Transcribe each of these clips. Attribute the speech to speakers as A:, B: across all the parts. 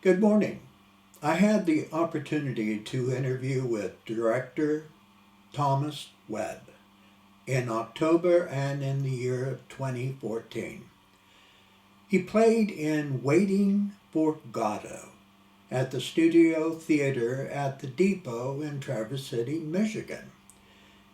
A: Good morning. I had the opportunity to interview with Director Thomas Webb in October and in the year of 2014. He played in Waiting for Godot at the Studio Theater at the Depot in Traverse City, Michigan.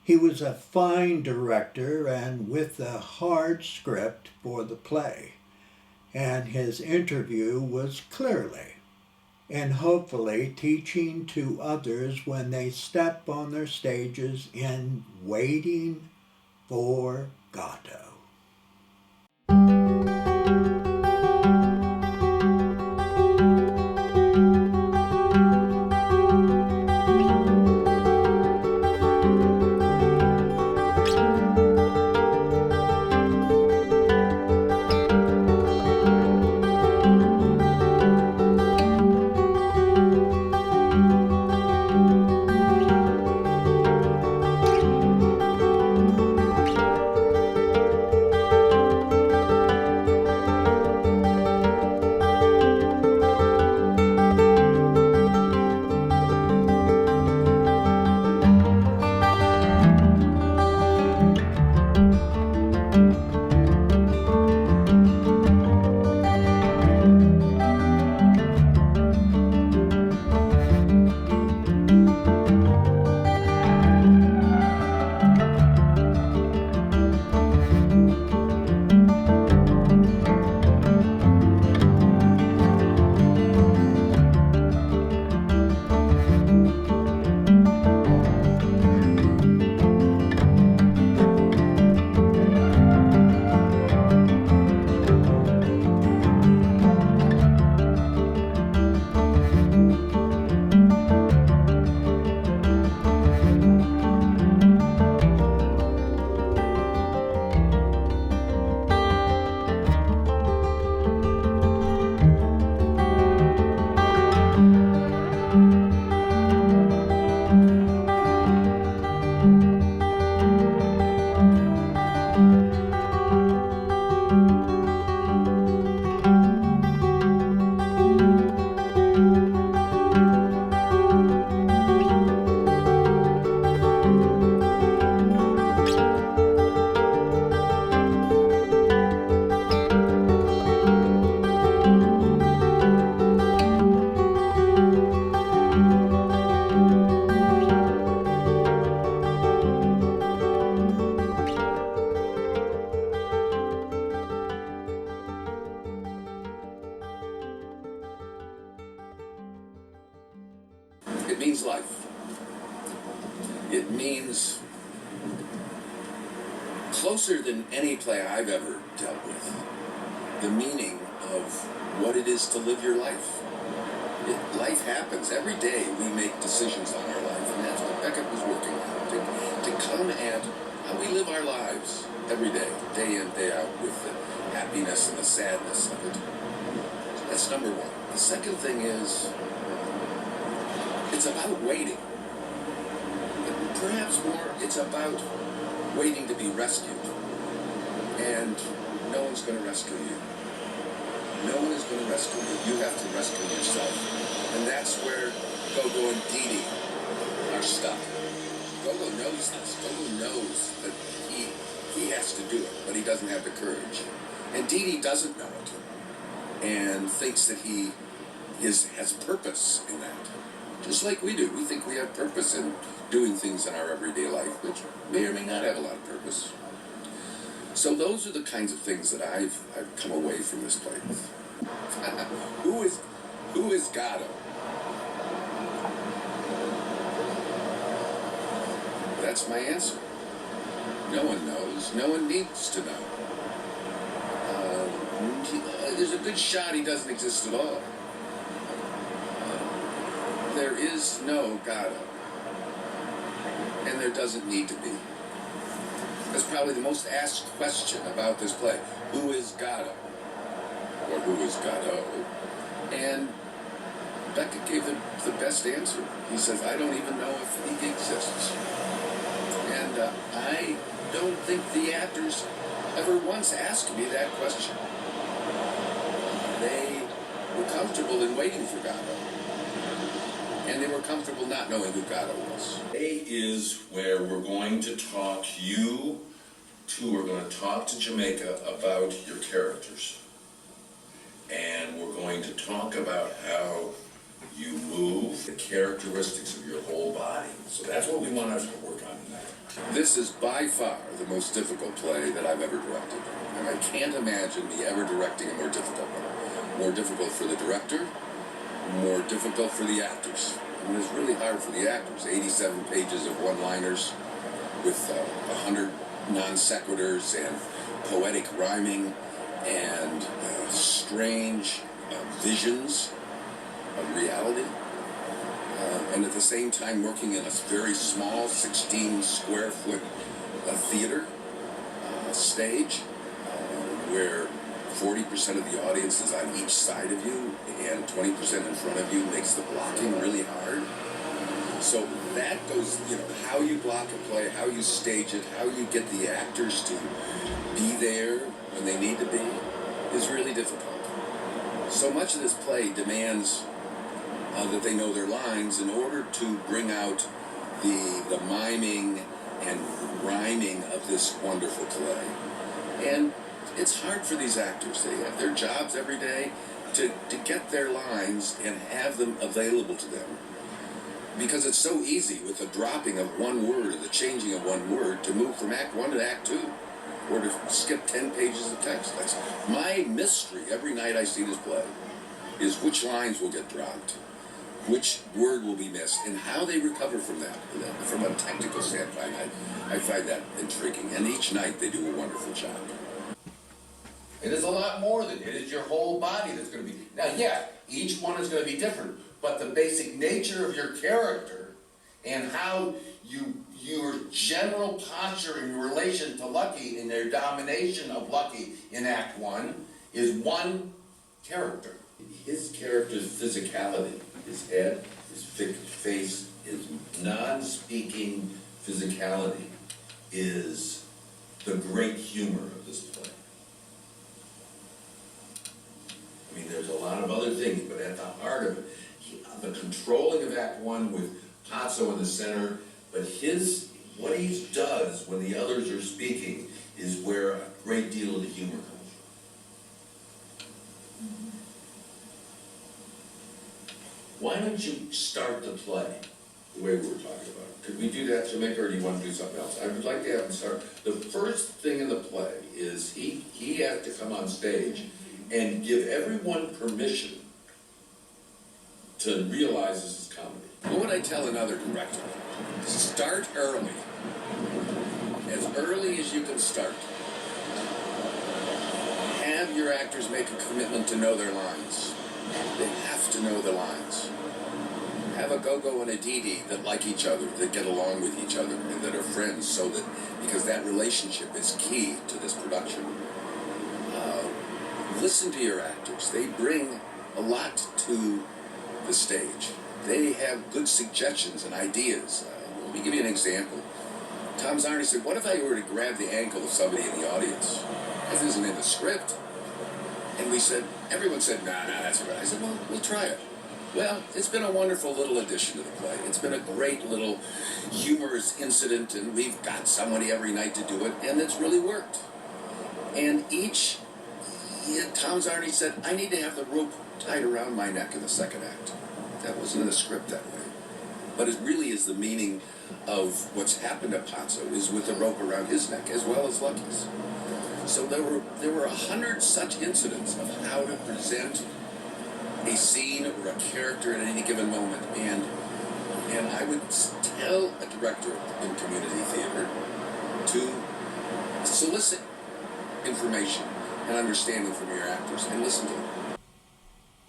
A: He was a fine director and with a hard script for the play, and his interview was clearly and hopefully teaching to others when they step on their stages in Waiting for Godot.
B: It means life. It means closer than any play I've ever dealt with, the meaning of what it is to live your life. Life happens. Every day we make decisions on our life, and that's what Beckett was working on, to come at how we live our lives every day in, day out, with the happiness and the sadness of it. So that's number one. The second thing is, it's about waiting. But perhaps more, it's about waiting to be rescued. And no one's going to rescue you. No one is going to rescue you. You have to rescue yourself. And that's where Godot and Dee Dee are stuck. Godot knows this. Godot knows that he has to do it, but he doesn't have the courage. And Dee Dee doesn't know it and thinks that he has purpose in that. Just like we do. We think we have purpose in doing things in our everyday life, which may or may not have a lot of purpose. So those are the kinds of things that I've come away from this play with. Who is Godot? That's my answer. No one knows. No one needs to know. There's a good shot he doesn't exist at all. There is no Godot. And there doesn't need to be. That's probably the most asked question about this play. Who is Godot? Or who is Godot? And Beckett gave the best answer. He says, I don't even know if he exists. And I don't think the actors ever once asked me that question. They were comfortable in waiting for Godot. And they were comfortable not knowing who Godot was.
C: Today is where we're going to talk, you two are going to talk to Jamaica about your characters. And we're going to talk about how you move, the characteristics of your whole body. So that's what we want us to work on tonight.
B: This is by far the most difficult play that I've ever directed. And I can't imagine me ever directing a more difficult one. More difficult for the director, more difficult for the actors. I mean, it's really hard for the actors. 87 pages of one-liners with 100 non sequiturs and poetic rhyming and strange visions of reality. And at the same time working in a very small 16 square foot theater stage where 40% of the audience is on each side of you and 20% in front of you makes the blocking really hard. So that goes, how you block a play, how you stage it, how you get the actors to be there when they need to be is really difficult. So much of this play demands that they know their lines in order to bring out the miming and rhyming of this wonderful play. And it's hard for these actors. They have their jobs every day to get their lines and have them available to them. Because it's so easy with the dropping of one word or the changing of one word to move from Act 1 to Act 2 or to skip 10 pages of text. That's my mystery every night I see this play, is which lines will get dropped, which word will be missed, and how they recover from that. From a technical standpoint, I find that intriguing. And each night they do a wonderful job.
C: It is a lot more than it is your whole body that's going to be. Now, yeah, each one is going to be different, but the basic nature of your character and how your general posture in relation to Lucky and their domination of Lucky in Act 1 is one character. His character's physicality, his head, his face, his non-speaking physicality is the great humor of this play. I mean, there's a lot of other things, but at the heart of it, the controlling of Act 1 with Pazzo in the center, but what he does when the others are speaking is where a great deal of the humor comes from. Why don't you start the play the way we were talking about? Could we do that, Jamaica, or do you want to do something else? I would like to have him start. The first thing in the play is he has to come on stage and give everyone permission to realize this is comedy.
B: What would I tell another director? Start early. As early as you can start. Have your actors make a commitment to know their lines. They have to know the lines. Have a Go-Go and a Dee-Dee that like each other, that get along with each other, and that are friends, because that relationship is key to this production. Listen to your actors. They bring a lot to the stage. They have good suggestions and ideas. Let me give you an example. Tom Czarny said, what if I were to grab the ankle of somebody in the audience? That isn't in the script. And everyone said, nah, that's all right. I said, well, we'll try it. Well, it's been a wonderful little addition to the play. It's been a great little humorous incident, and we've got somebody every night to do it, and it's really worked. And Tom Czarny said, I need to have the rope tied around my neck in the second act. That wasn't in the script that way. But it really is the meaning of what's happened to Pazzo is with the rope around his neck as well as Lucky's. So there were 100 such incidents of how to present a scene or a character at any given moment. And I would tell a director in community theater to solicit information and understanding from your actors and listen to them.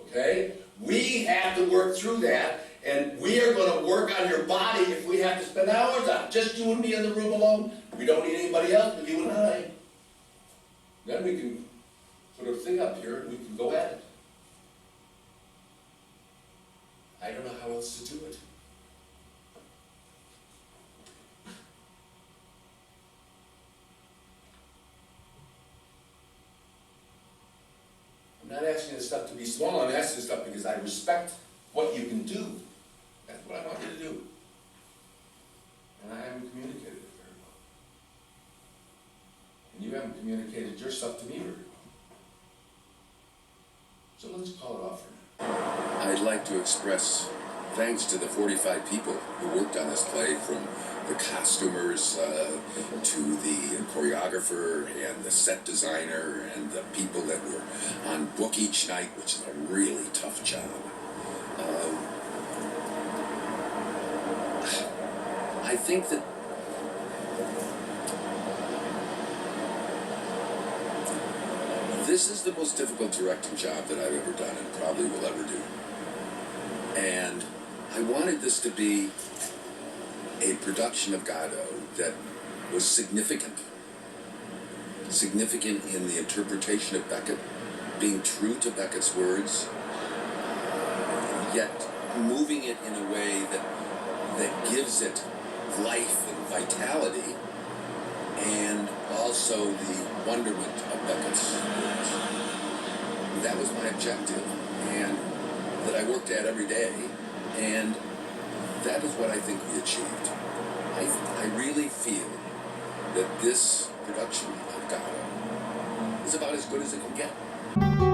C: Okay? We have to work through that, and we are going to work on your body if we have to spend hours on it. Just you and me in the room alone. We don't need anybody else but you and I. Then we can put a thing up here and we can go at it. I don't know how else to do it. I'm not asking you to stuff to be small. I'm asking this stuff because I respect what you can do. That's what I want you to do. And I haven't communicated it very well. And you haven't communicated your stuff to me very well. So let's call it off for now.
B: I'd like to express thanks to the 45 people who worked on this play, from the costumers to the choreographer and the set designer and the people that were on book each night, which is a really tough job. I think that this is the most difficult directing job that I've ever done and probably will ever do. And I wanted this to be a production of Godot that was significant. Significant in the interpretation of Beckett, being true to Beckett's words, yet moving it in a way that gives it life and vitality, and also the wonderment of Beckett's words. That was my objective, and that I worked at every day, and that is what I think we achieved. I really feel that this production of Godot is about as good as it can get.